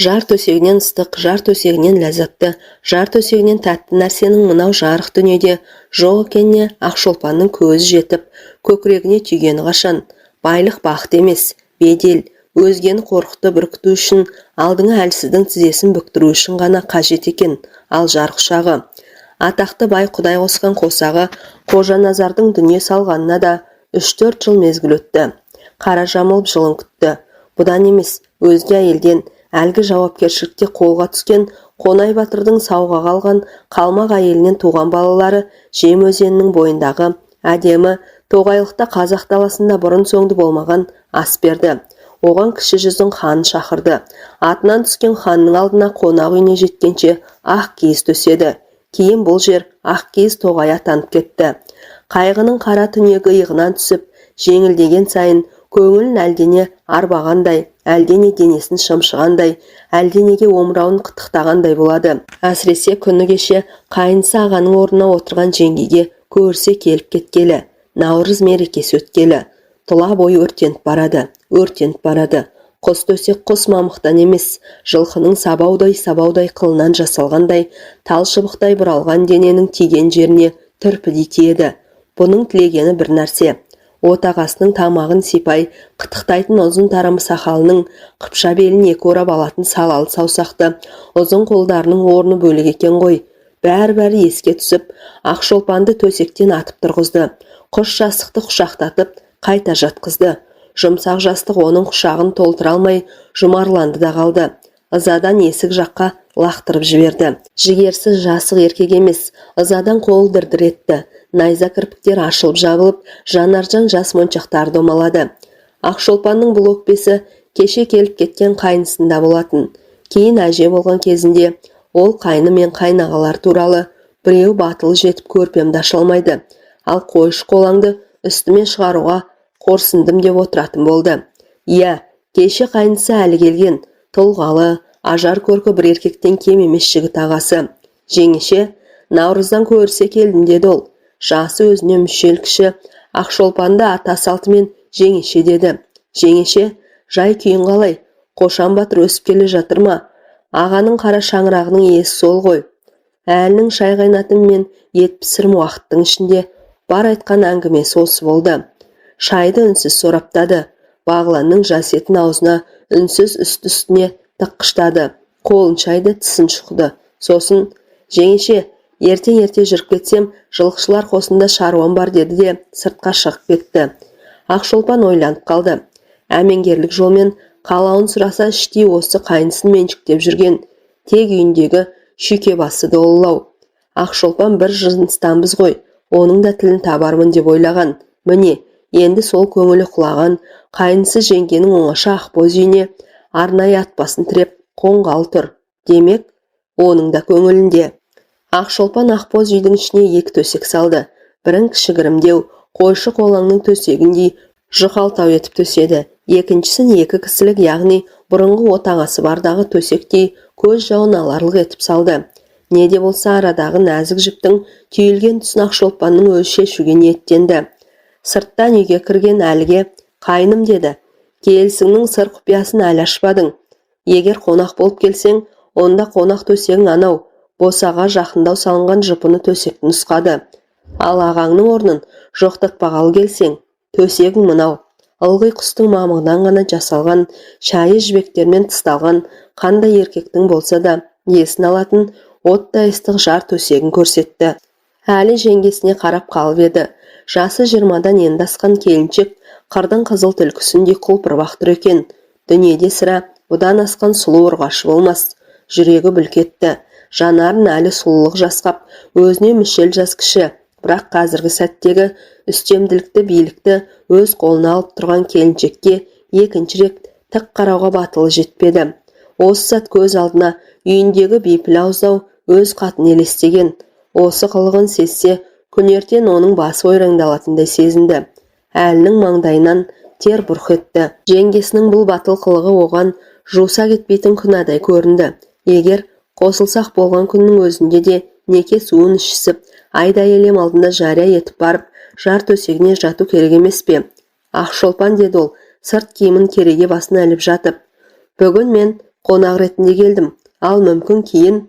Жар төсегінен ыстық, жар төсегінен ләззатты, жар төсегінен тәтті нәрсенің мынау жарық дүниеде жоқ екеніне Ақшолпанның көзі жетіп, көкірегіне түйгені қашан. Байлық бақыт емес, бедел, өзгені қорқыты бүркіту үшін, алдыңа әлсіздің тізесін бүктіру үшін ғана қажет екен. Ал жар құшағы, атақты бай Құдай қосқан қосағы, Қожаназардың дүние салғанына да 3-4 жыл мезгіл өтті. Қара жамылып жылын күтті. Бұдан емес, өзге әйелден әлгі жауапкершілікте қолға түскен Қонай батырдың сауға қалған қалмақ әйелінен туған балалары Жем өзенінің бойындағы әдемі тоғайлықта қазақ даласында бұрын соңды болмаған ас берді. Оған кіші жүздің ханын шақырды. Атынан түскен ханның алдына қонақ үйіне жеткенше ақ киіз төседі. Кейін бұл жер ақ киіз тоғай атанып кетті. Қайғының қара түнегі иығынан түсіп, жеңілдеген сайын көңілін әлдене арбағандай, әлдене денесін шымшығандай, әлденеге омырауын қытықтағандай болады. Әсіресе күні кеше қайынысы ағаның орнына отырған жеңгеге көрсе келіп кеткелі, Наурыз мерекесі өткелі. Тұла бойы өртеніп барады. Құс төсек құс мамықтан емес, жылқының сабаудай қылынан жасалғандай, тал шыбықтай бұралған дененің тиген жеріне түрпідей тиеді. Бұның тілегені бір нәрсе. Отағасының тамағын сипай, қытықтайтын ұзын тарымы сақалының, қыпша белін екі орап алатын салалы саусақты, ұзын қолдарының орны бөлек екен ғой. Бәрі еске түсіп, Ақшолпанды төсектен атып тұрғызды. Құш жастықты құшақтатып, қайта жатқызды. Жұмсақ жастық оның құшағын толтыра алмай, жұмарланды да қалды. Ызадан есік жаққа лақтырып жіберді. Жігерсіз жасық еркек емес, ызадан қол дір-дір етті. Найза кірпіктер ашылып жабылып, жанаржан жас моншақтар домалады. Ақшолпанның бұл өкпесі кеше келіп кеткен қайнысында болатын. Кейін әже болған кезінде ол қайны мен қайнағалар туралы біреу батыл жетіп көрпемді аша алмайды. Ал қойшы қолаңды үстіме шығаруға қорсындым деп отыратын болды. Иә, кеше қайнысы әлі келген, тұлғалы, ажар көркі бір еркектен кем емес жігіт ағасы. Жеңеше, Наурыздан көрсе келдім деді ол. Жасы өзіне мүшел кіші, Ақшолпанды ата салтымен жеңеше деді. Жеңеше, жай күйін қалай? Қошан батыр өсіп келе жатыр ма? Ағаның қара шаңырағының иесі сол ғой. Әлінің шай қайнатым мен ет пісірім уақыттың ішінде бар айтқан әңгімесі осы болды. Шайды үнсіз сораптады. Бағланның жас етін аузына үнсіз үсті-үстіне тыққыштады. Қолын шайды, тісін шұқды. Сосын, жеңеше, ерте жүріп кетсем, жылқышылар қосында шаруам бар деді де сыртқа шығып кетті. Ақшолпан ойланып қалды. Әмеңгерлік жолмен қалауын сұраса іштей осы қайнысын меншіктеп жүрген, тек үйіндегі шүйке басы долылау. Ақшолпан бір жыныстанбыз ғой, оның да тілін табармын деп ойлаған. Міне, енді сол көңілі құлаған қайнысы жеңгенің оңаша Ақбоз үйіне арнайы атбасын тіреп қонғалы тұр. Демек, оның да көңілінде. Ақшолпан Ақбоз үйдің ішіне екі төсек салды. Бірін кішігірімдеу, қойшы қолаңның төсегіндей жұқалтау етіп төседі. Екіншісін екі кісілік, яғни бұрынғы отағасы бардағы төсектей көз жауын аларлық етіп салды. Не де болса арадағы нәзік жіптің түйілген тұсын Ақшолпанның өзі шешуге ниеттенді. Сырттан үйге кірген әліге қайным деді. Келісіңнің сыр құпиясын әлі ашпадың. Егер қонақ болып келсең, онда қонақ төсегің анау, босаға жақындау салынған жыпыны төсекті нұсқады. Ал ағаңның орнын жоқтатпағалы келсең, төсегің мынау. Ылғи құстың мамығынан ғана жасалған, шайы жібектермен тысталған, қандай еркектің болса да есін алатын оттай ыстық жар төсегін көрсетті. Әлі жеңгесіне қарап қалып еді. Жасы 20-дан енді асқан келіншек қырдың қызыл түлкісіндей құлпырып тұр екен. Дүниеде сірә бұдан асқан сұлу ұрғашы болмас. Жүрегі бүлк етті. Жанарын әлі сұлулық жасқап, өзіне мүшел жас кіші, бірақ қазіргі сәттегі үстемділікті билікті өз қолына алып тұрған келіншекке екінші рет тік қарауға батылы жетпеді. Осы сәт көз алдына үйіндегі бейпіл ауыздау өз қатын елестеген. Осы қылығын сезсе, күнертен оның басы ойраңдалатындай сезінді. Әлінің маңдайынан тер бұрқ етті. Жеңгесінің бұл батыл қылығы оған жуса кетпейтін күнәдай көрінді. Егер қосылсақ болған күннің өзінде де неке суын ішісіп, айда елем алдында жария етіп барып, жар төсегіне жату керек емес пе? Ақшолпан, деді ол, сырт киімін кереге басына іліп жатып. Бүгін мен Қонақ ретінде келдім. Ал мүмкін кейін.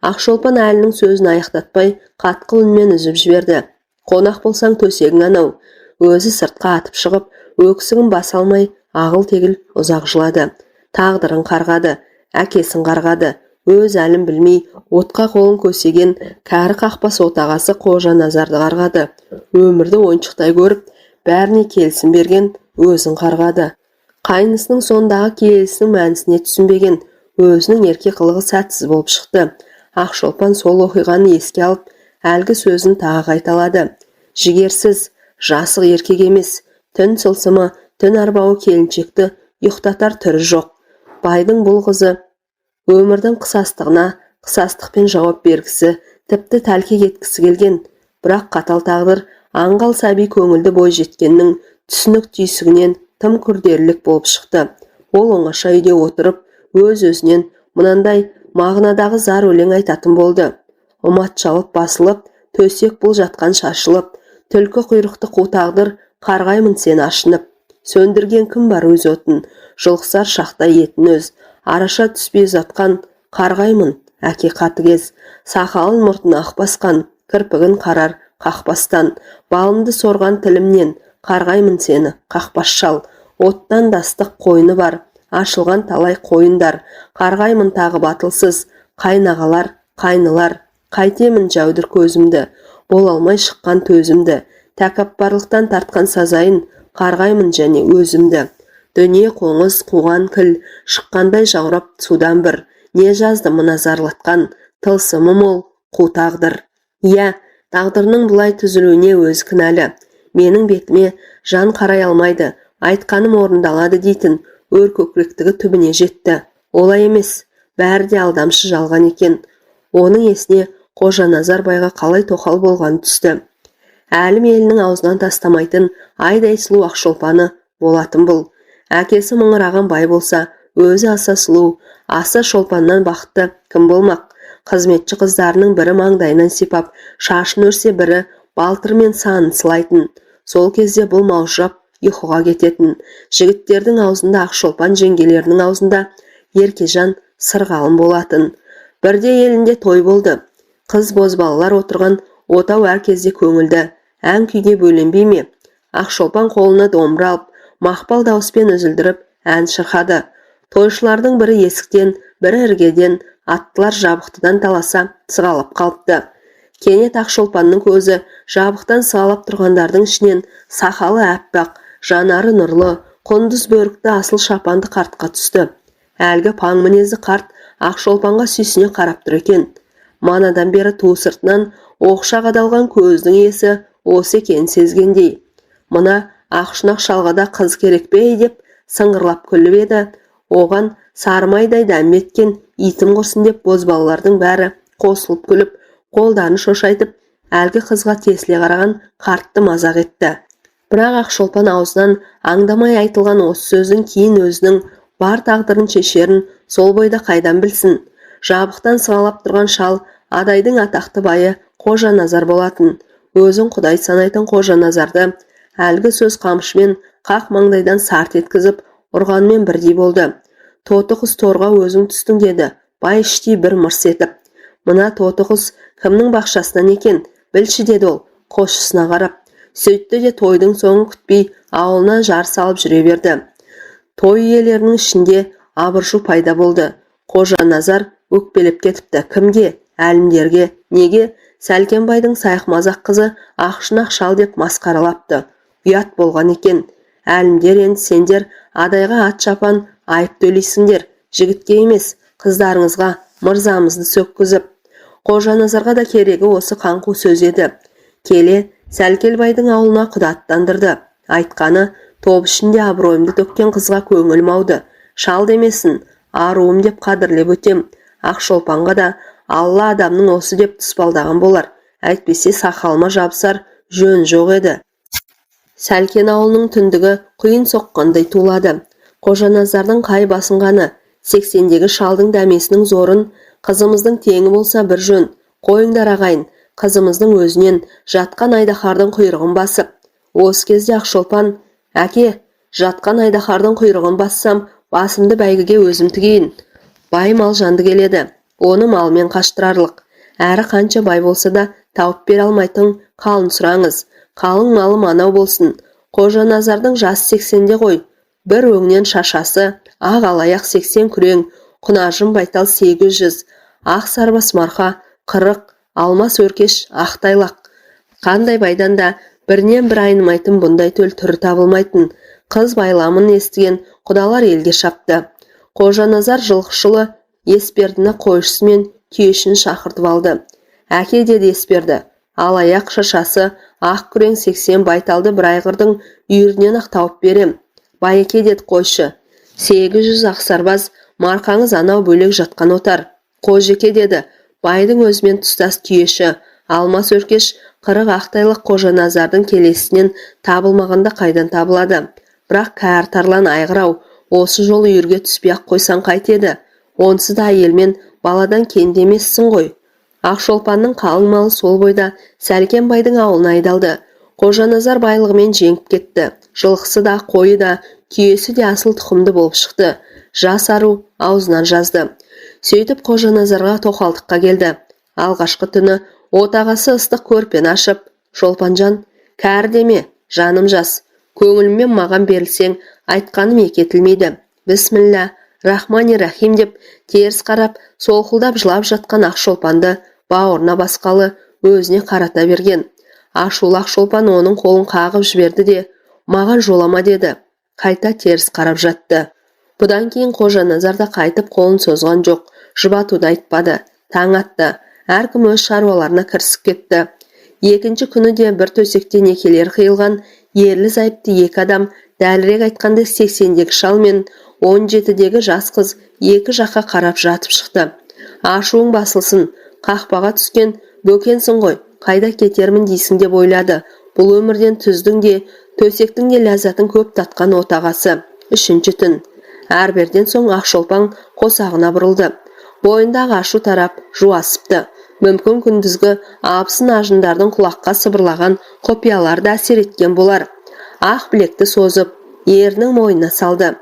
Ақшолпан әлінің сөзін аяқтатпай қатқыл үнмен үзіп жіберді. Қонақ болсаң төсегің анау. Өзі сыртқа атып шығып, өксігін баса алмай ағыл-тегіл ұзақ жылады. Тағдырын қарғады, әкесін қарғады. Өз әлін білмей отқа қолын көсеген кәрі қақпас отағасы Қожаназарды қарғады. Өмірді ойыншықтай көріп, бәріне келісім берген өзін қарғады. Қайнысының сондағы келісінің мәнісіне түсінбеген, өзінің ерке қылығы сәтсіз болып шықты. Ақшолпан сол оқиғаны еске алып, әлгі сөзін тағы қайталады. Жігерсіз, жасық еркек емес, түн сылсымы, түн арбауы келіншекті ұйықтатар түрі жоқ. Байдың бұл қызы өмірдің қысастығына қысастықпен жауап бергісі, тіпті тәлкек еткісі келген. Бірақ қатал тағдыр аңғал сәби көңілді бой жеткеннің түсінік түйсігінен тым күрделілік болып шықты. Ол оңаша үйде отырып, өз-өзінен мынандай мағынадағы зар өлең айтатын болды. Ұмат жауып басылып, төсек бұл жатқан шашылып, түлкі құйрықты қу тағдыр қарғаймын сені ашынып. Сөндірген кім бар өз отын, жылқысар шақта етін өз, араша түспей ұзатқан қарғаймын әке қатыгез. Сақалын мұртын ақ басқан, кірпігін қарар қақпастан, балымды сорған тілімнен қарғаймын сені қақпас шал. Оттан дастық қойны бар, ашылған талай қойындар, қарғаймын тағы батылсыз, қайнағалар, қайнылар. Қайтемін жаудыр көзімді, бол алмай шыққан төзімді, тәкаппарлықтан тартқан сазайын, қарғаймын және өзімді. Дүние қоңыз, қуған кіл, шыққандай жаурап судан бір, не жазды мына зарлатқан, тылсымы мол қу тағдыр. Иә, тағдырның бұлай түзілуіне өзі кінәлі. Менің бетіме жан қарай алмайды, айтқаным орындалады дейтін өр көкіректігі түбіне жетті. Олай емес, бәрі де алдамшы жалған екен. Оның есіне Қожаназар байға қалай тоқал болған түсті. Әлім елінің аузынан тастамайтын айдай сұлу Ақшолпаны болатын бұл. Әкесі мыңыраған бай болса, өзі аса сұлу, аса шолпаннан бақытты кім болмақ? Қызметші қыздарының бірі маңдайынан сипап, шашын өрсе бірі балтырмен санын сылайтын. Сол кезде бұл маужырап ұйқыға кететін. Жігіттердің аузында Ақшолпан, жеңгелерінің аузында Еркежан сырғалым болатын. Бірде елінде той болды. Қыз бозбалалар отырған отау әр кезде көңілді, ән күйге бөленбей ме? Ақшолпан қолына домбыра алып, мақпал дауыспен үзілдіріп ән шырқады. Тойшылардың бірі есіктен, бірі іргеден, аттылар жабықтыдан таласа сығалап қалыпты. Кенет Ақшолпанның көзі жабықтан сығалап тұрғандардың ішінен сақалы әппақ, жанары нұрлы, құндыз бөрікті асыл шапанды қартқа түсті. Әлгі паң мінезді қарт Ақшолпанға сүйсіне қарап тұр екен. Манадан бері ту сыртынан оқша қадалған көздің есі осы екен сезгендей. Мына ақшынақ шалғада қыз керек пе деп сыңғырлап күліп еді. Оған сарымайдай дәметкен итім құрсын деп бозбалалардың бәрі қосылып күліп, қолдарын шошайтып, әлгі қызға тесіле қараған қартты мазақ етті. Бірақ Ақшолпан аузынан аңдамай айтылған осы сөздің кейін өзінің бар тағдырын шешерін сол бойда қайдан білсін. Жабықтан сығалап тұрған шал адайдың атақты байы Қожаназар болатын. Өзін құдай санайтын Қожаназарды әлгі сөз қамшымен қақ маңдайдан сарт еткізіп ұрғанмен бірдей болды. Тоты құс торға өзің түстің деді, бай іштей бір мырс етіп. Мына тоты құс кімнің бақшасынан екен, білші деді ол қосшысына қарап. Сөйтті де тойдың соңын күтпей ауылынан жар салып жүре берді. Той иелерінің ішінде абыржу пайда болды. Қожаназар өкпелеп кетіпті. Кімге? Әлімдерге. Неге? Сәлкенбайдың сайқымазақ қызы Ақшынақ шал деп масқаралапты. Ұят болған екен. Әлімдер, енді сендер адайға ат шапан айып төлейсіңдер. Жігітке емес, қыздарыңызға мырзамызды сөккізіп. Қожаназарға да керегі осы қаңқу сөз еді. Келе Сәлкенбайдың ауылына құда аттандырды. Айтқаны, топ ішінде абыройымды төккен қызға көңілім ауды. Шал демесін, аруым деп қадірлеп өтем. Ақшолпанға да Алла адамның осы деп тұспалдаған болар. Әйтпесе сақалыма жабысар жөн жоқ еді. Сәлкен ауылының түндігі құйын соққандай тулады. Қожаназардың қай басынғаны, 80-дегі шалдың дәмесінің зорын, қызымыздың теңі болса бір жөн. Қойыңдар ағайын, қызымыздың өзінен жатқан айдахардың құйрығын басып. Осы кезде Ақшолпан, әке, жатқан айдахардың құйрығын бассам, басымды бәйгіге өзім тігейін. Бай мал жанды келеді, оны малмен қаштырарлық. Әрі қанша бай болса да тауып бере алмайтын қалың сұраңыз. Қалың малым анау болсын. Қожаназардың жасы 80-де ғой. Бір өңнен шашасы, ақ алаяқ 80 күрең, құнажым байтал 800, ақ сарбас марқа 40, алмас өркеш ақ тайлақ. Қандай байдан да бірінен бір айнымайтын бұндай төл түрі табылмайтын. Қыз байламын естіген құдалар елге шапты. Қожаназар жылқышылы Еспердіні қойшысымен түйешін шақыртып алды. Әке деді Есперді, алаяқ шашасы ақ күрең 80 байталды бір айғырдың үйірінен ақ тауып берем. Байеке деді қойшы, 800 ақсарбаз марқаңыз анау бөлек жатқан отар. Қожеке деді, байдың өзімен тұстас түйеші, алмас өркеш 40 ақтайлық Қожаназардың келесінен табылмағанда қайдан табылады. Бірақ кәр тарлан айғырау, осы жол үйірге түспей-ақ қойсан қайтеді. Онсыз да әйелмен баладан кенде емессің ғой. Ақшолпанның қалың малы сол бойда Сәлкен байдың ауылына айдалды. Қожаназар байлығымен жеңіп кетті. Жылқысы да, қойы да, түйесі де асыл тұқымды болып шықты. Жас ару аузынан жазды. Сөйтіп Қожаназарға тоқалдыққа келді. Алғашқы түні отағасы ыстық көрпені ашып, Шолпанжан, кәрі деме, жаным жас, көңіліммен маған берілсең, айтқаным екетілмейді. Бісміллә, рахмани рахим деп теріс қарап, солқылдап жылап жатқан Ақшолпанды бауырына басқалы өзіне қарата берген. Ашулы Ақшолпан оның қолын қағып жіберді де, маған жолама деді. Қайта теріс қарап жатты. Бұдан кейін Қожаназар да қайтып қолын созған жоқ, жұбатуды айтпады. Таң атты, әркім өз шаруаларына кірісіп кетті. Екінші күні де бір төсекте некелер қиылған ерлі зайыпты екі адам, дәлірек айтқанда 80-дегі шал мен 17-дегі жас қыз екі жаққа қарап жатып шықты. Ашуың басылсын, қақпаға түскен бөкенсің ғой, қайда кетермін дейсің деп ойлады. Бұл өмірден түздің де, төсектің де ләззатын көп татқан отағасы. Үшінші түн. Әрберден соң Ақшолпан қосағына бұрылды. Бойындағы ашу тарап жуасыпты. Мүмкін күндізгі абысын ажындардың құлаққа сыбырлаған құпияларды әсер еткен болар. Ақ білекті созып, ерінің мойнына салды.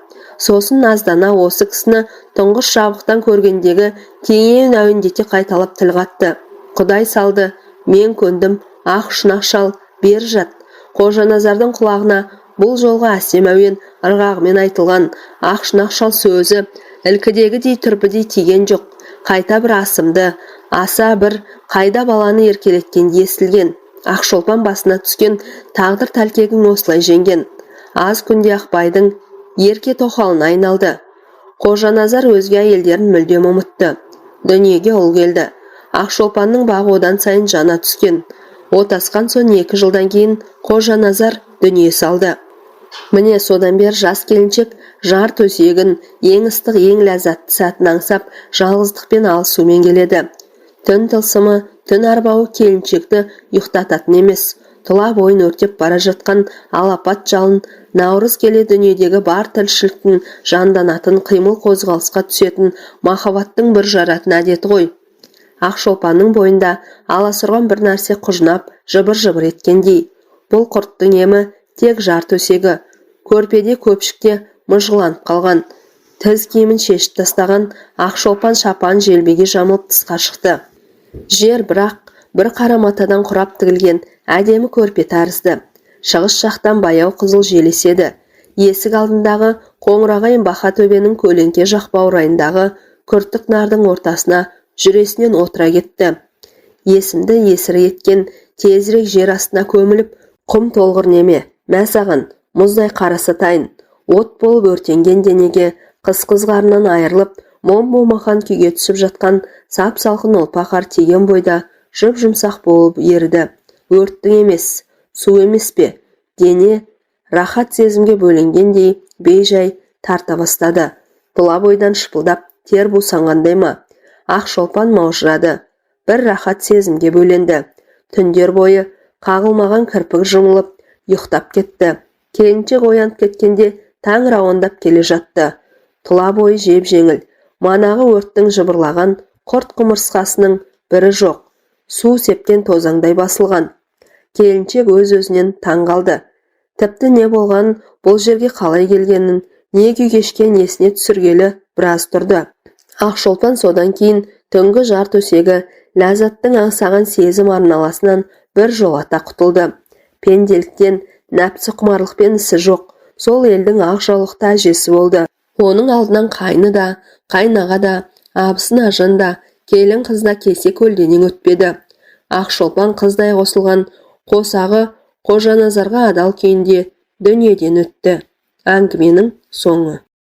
Сосын наздана осы кісіні тұңғыш жабықтан көргендегі кеңеуін әуендете қайталап тіл қатты. Құдай салды, мен көндім, ақ шынақ шал, бер жат. Қожаназардың құлағына бұл жолға әсем әуен ырғағымен айтылған ақ шынақ шал сөзі ілкідегідей түрпідей тиген жоқ. Қайта бір асымды, аса бір қайда баланы еркелеткен естілген. Ақшолпан басына түскен тағдыр тәлкегін осылай жеңген. Аз күнде ақ байдың ерке тоқалына айналды. Қожаназар өзге әйелдерін мүлдем ұмытты. Дүниеге ұл келді. Ақшолпанның бағы одан сайын жана түскен. Отасқан соң 2 жылдан кейін Қожаназар дүние салды. Міне содан бер жас келіншек жар төсегін ең ыстық, ең ләззатты сәтін аңсап, жалғыздықпен алысумен келеді. Түн тылсымы, түн арбауы келіншекті ұйықтататын емес. Тұла бойын өртеп бара жатқан алапат жалын наурыз келе дүниедегі бар тіршіліктің жанданатын, қимыл қозғалысқа түсетін махаббаттың бір жаратын әдеті ғой. Ақшолпанның бойында аласұрған бір нәрсе құжынап, жыбыр-жыбыр еткендей. Бұл құрттың емі тек жар төсегі. Көрпеде көпшікте мұжғыланып қалған. Тіз киімін шешіп тастаған Ақшолпан шапан желбеге жамылып тысқа шықты. Жер бірақ бір қара матадан құрап тігілген әдемі көрпе тәрізді. Шығыс жақтан баяу қызыл жел еседі. Есік алдындағы қоңырағайын бақа төбенің көлеңке жақ баурайындағы күртік нардың ортасына жүресінен отыра кетті. Есімді есірі еткен тезірек жер астына көміліп, құм толғыр неме, мәсаған, мұздай қарасатайын, от болып өртенген денеге қыз-қызғарынан айырылып, мом-момақан күйге түсіп жатқан сап-салқын ұлпақар тиген бойда жып-жұмсақ болып еріді. Өрттің емес, су емес пе? Дене рахат сезімге бөленгендей бейжай тарта бастады. Тұла бойдан шыпылдап тер бусанғандай ма? Ақшолпан маужырады. Бір рахат сезімге бөленді. Түндер бойы қағылмаған кірпік жұмылып, ұйықтап кетті. Келіншек оянып кеткенде таң рауандап келе жатты. Тұла бойы жеп-жеңіл. Манағы өрттің жыбырлаған құрт құмырсқасының бірі жоқ. Су сепкен тозаңдай басылған. Келіншек өз-өзінен таң қалды. Тіпті не болған, бұл жерге қалай келгенін, не күй кешкен есіне түсіргелі біраз тұрды. Ақшолпан содан кейін түнгі жар төсегі ләззаттың аңсаған сезім арналасынан бір жолата құтылды. Пенделіктен, нәпсі құмарлықпен ісі жоқ, сол елдің ақ жаулықты әжесі болды. Оның алдынан қайны да, қайнаға да, абысын ажын да, келін қыз да кесе көлденең өтпеді. Ақшолпан қыздай қосылған қосағы Қожаназарға адал күйінде дүниеден өтті. Әңгіменің соңы.